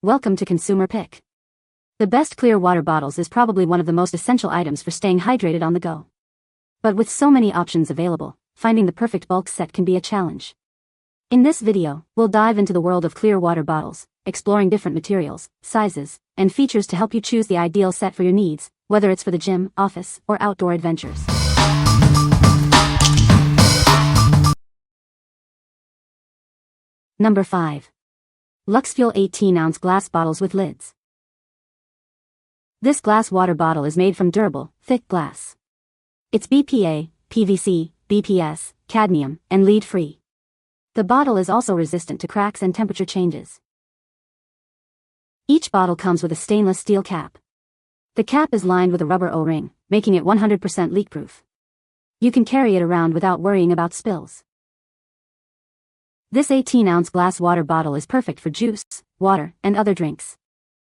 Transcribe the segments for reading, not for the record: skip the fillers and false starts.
Welcome to Consumer Pick. The best clear water bottles is probably one of the most essential items for staying hydrated on the go. But with so many options available, finding the perfect bulk set can be a challenge. In this video, we'll dive into the world of clear water bottles, exploring different materials, sizes, and features to help you choose the ideal set for your needs, whether it's for the gym, office, or outdoor adventures. Number 5. Luxfuel 18-ounce glass bottles with lids. This glass water bottle is made from durable, thick glass. It's BPA, PVC, BPS, cadmium, and lead-free. The bottle is also resistant to cracks and temperature changes. Each bottle comes with a stainless steel cap. The cap is lined with a rubber O-ring, making it 100% leak-proof. You can carry it around without worrying about spills. This 18-ounce glass water bottle is perfect for juice, water, and other drinks.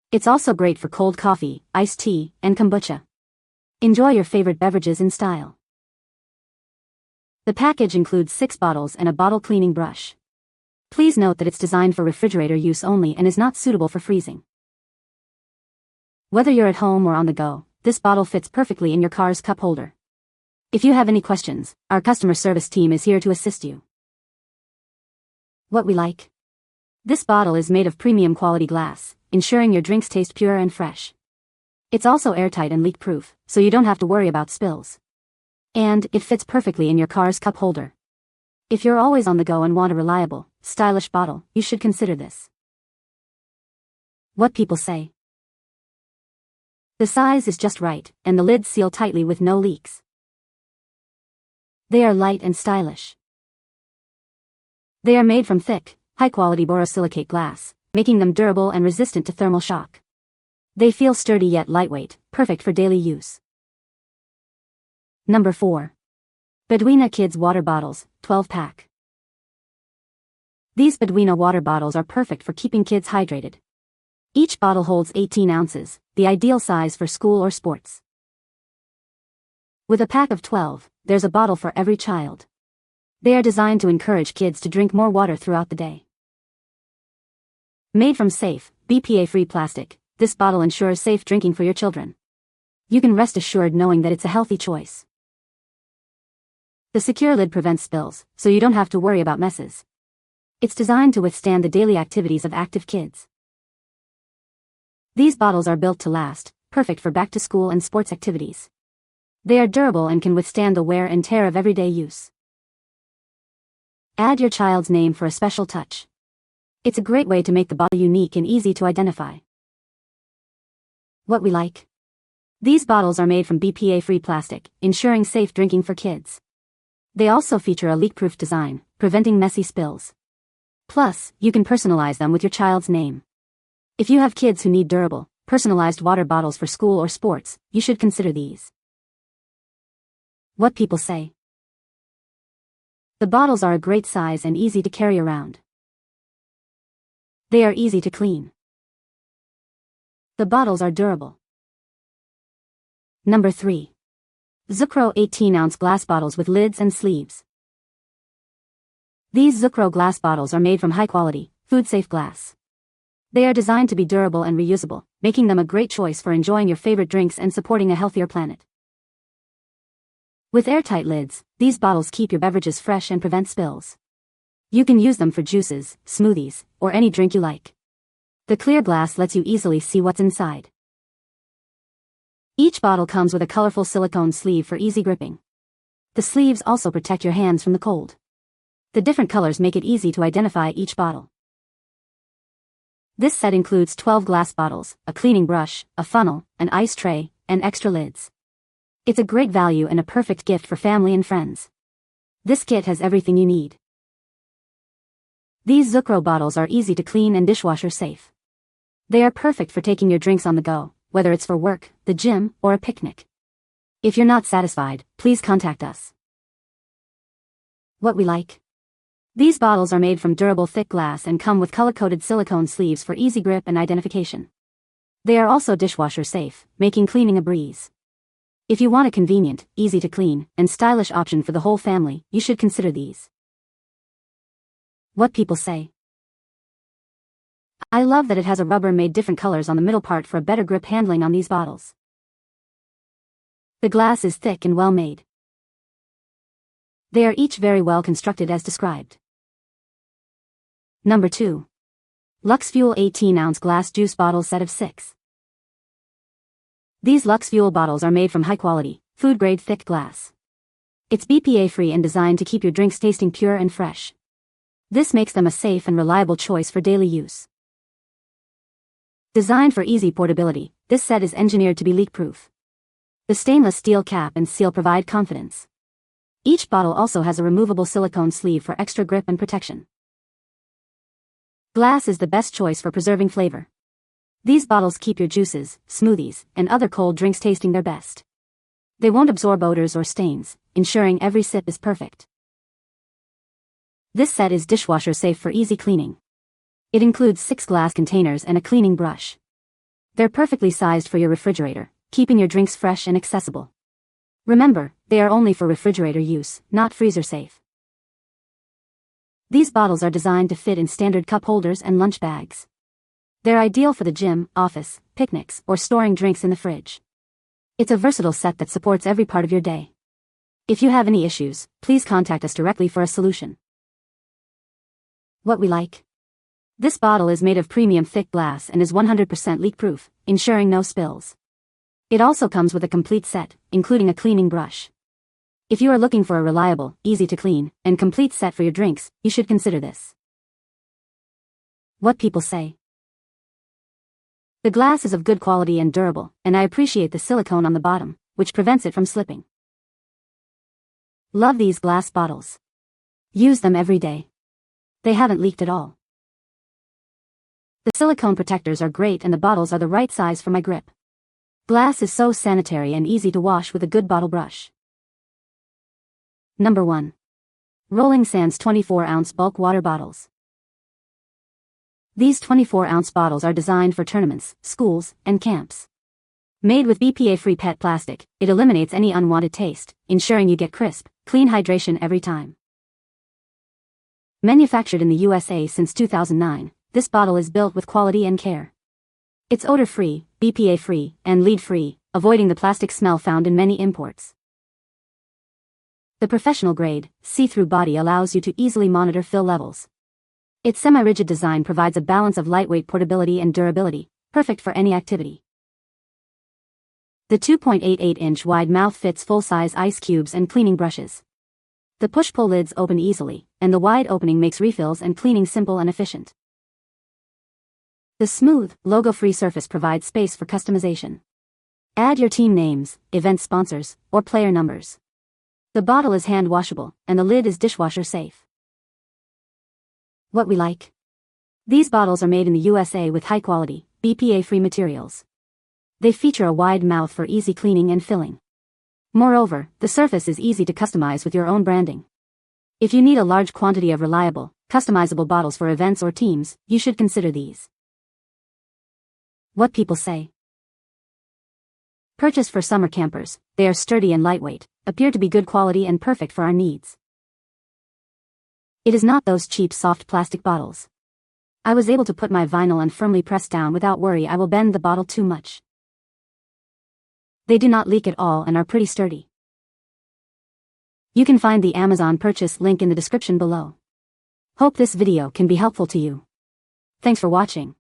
It's also great for cold coffee, iced tea, and kombucha. Enjoy your favorite beverages in style. The package includes 6 bottles and a bottle cleaning brush. Please note that it's designed for refrigerator use only and is not suitable for freezing. Whether you're at home or on the go, this bottle fits perfectly in your car's cup holder. If you have any questions, our customer service team is here to assist you. What we like. This bottle is made of premium quality glass, ensuring your drinks taste pure and fresh. It's also airtight and leak-proof, so you don't have to worry about spills. And it fits perfectly in your car's cup holder. If you're always on the go and want a reliable, stylish bottle, you should consider this. What people say. The size is just right, and the lids seal tightly with no leaks. They are light and stylish. They are made from thick, high-quality borosilicate glass, making them durable and resistant to thermal shock. They feel sturdy yet lightweight, perfect for daily use. Number 4. Bedwina Kids Water Bottles, 12-pack. These Bedwina water bottles are perfect for keeping kids hydrated. Each bottle holds 18 ounces, the ideal size for school or sports. With a pack of 12, there's a bottle for every child. They are designed to encourage kids to drink more water throughout the day. Made from safe, BPA-free plastic, this bottle ensures safe drinking for your children. You can rest assured knowing that it's a healthy choice. The secure lid prevents spills, so you don't have to worry about messes. It's designed to withstand the daily activities of active kids. These bottles are built to last, perfect for back-to-school and sports activities. They are durable and can withstand the wear and tear of everyday use. Add your child's name for a special touch. It's a great way to make the bottle unique and easy to identify. What we like. These bottles are made from BPA-free plastic, ensuring safe drinking for kids. They also feature a leak-proof design, preventing messy spills. Plus, you can personalize them with your child's name. If you have kids who need durable, personalized water bottles for school or sports, you should consider these. What people say. The bottles are a great size and easy to carry around. They are easy to clean. The bottles are durable. Number 3. Zukro 18-ounce glass bottles with lids and sleeves. These Zukro glass bottles are made from high-quality, food-safe glass. They are designed to be durable and reusable, making them a great choice for enjoying your favorite drinks and supporting a healthier planet. With airtight lids, these bottles keep your beverages fresh and prevent spills. You can use them for juices, smoothies, or any drink you like. The clear glass lets you easily see what's inside. Each bottle comes with a colorful silicone sleeve for easy gripping. The sleeves also protect your hands from the cold. The different colors make it easy to identify each bottle. This set includes 12 glass bottles, a cleaning brush, a funnel, an ice tray, and extra lids. It's a great value and a perfect gift for family and friends. This kit has everything you need. These Zukro bottles are easy to clean and dishwasher safe. They are perfect for taking your drinks on the go, whether it's for work, the gym, or a picnic. If you're not satisfied, please contact us. What we like. These bottles are made from durable thick glass and come with color-coded silicone sleeves for easy grip and identification. They are also dishwasher safe, making cleaning a breeze. If you want a convenient, easy to clean, and stylish option for the whole family, you should consider these. What people say. I love that it has a rubber made different colors on the middle part for a better grip handling on these bottles. The glass is thick and well made. They are each very well constructed as described. Number 2. Luxfuel 18-ounce glass juice bottle set of 6. These Luxfuel bottles are made from high-quality, food-grade thick glass. It's BPA-free and designed to keep your drinks tasting pure and fresh. This makes them a safe and reliable choice for daily use. Designed for easy portability, this set is engineered to be leak-proof. The stainless steel cap and seal provide confidence. Each bottle also has a removable silicone sleeve for extra grip and protection. Glass is the best choice for preserving flavor. These bottles keep your juices, smoothies, and other cold drinks tasting their best. They won't absorb odors or stains, ensuring every sip is perfect. This set is dishwasher safe for easy cleaning. It includes 6 glass containers and a cleaning brush. They're perfectly sized for your refrigerator, keeping your drinks fresh and accessible. Remember, they are only for refrigerator use, not freezer safe. These bottles are designed to fit in standard cup holders and lunch bags. They're ideal for the gym, office, picnics, or storing drinks in the fridge. It's a versatile set that supports every part of your day. If you have any issues, please contact us directly for a solution. What we like. This bottle is made of premium thick glass and is 100% leak-proof, ensuring no spills. It also comes with a complete set, including a cleaning brush. If you are looking for a reliable, easy-to-clean, and complete set for your drinks, you should consider this. What people say. The glass is of good quality and durable, and I appreciate the silicone on the bottom, which prevents it from slipping. Love these glass bottles. Use them every day. They haven't leaked at all. The silicone protectors are great and the bottles are the right size for my grip. Glass is so sanitary and easy to wash with a good bottle brush. Number 1. Rolling Sands 24-ounce bulk water bottles. These 24-ounce bottles are designed for tournaments, schools, and camps. Made with BPA-free PET plastic, it eliminates any unwanted taste, ensuring you get crisp, clean hydration every time. Manufactured in the USA since 2009, this bottle is built with quality and care. It's odor-free, BPA-free, and lead-free, avoiding the plastic smell found in many imports. The professional-grade, see-through body allows you to easily monitor fill levels. Its semi-rigid design provides a balance of lightweight portability and durability, perfect for any activity. The 2.88-inch wide mouth fits full-size ice cubes and cleaning brushes. The push-pull lids open easily, and the wide opening makes refills and cleaning simple and efficient. The smooth, logo-free surface provides space for customization. Add your team names, event sponsors, or player numbers. The bottle is hand-washable, and the lid is dishwasher safe. What we like. These bottles are made in the USA with high-quality, BPA-free materials. They feature a wide mouth for easy cleaning and filling. Moreover, the surface is easy to customize with your own branding. If you need a large quantity of reliable, customizable bottles for events or teams, you should consider these. What people say. Purchased for summer campers, they are sturdy and lightweight, appear to be good quality and perfect for our needs. It is not those cheap soft plastic bottles. I was able to put my vinyl and firmly press down without worry I will bend the bottle too much. They do not leak at all and are pretty sturdy. You can find the Amazon purchase link in the description below. Hope this video can be helpful to you. Thanks for watching.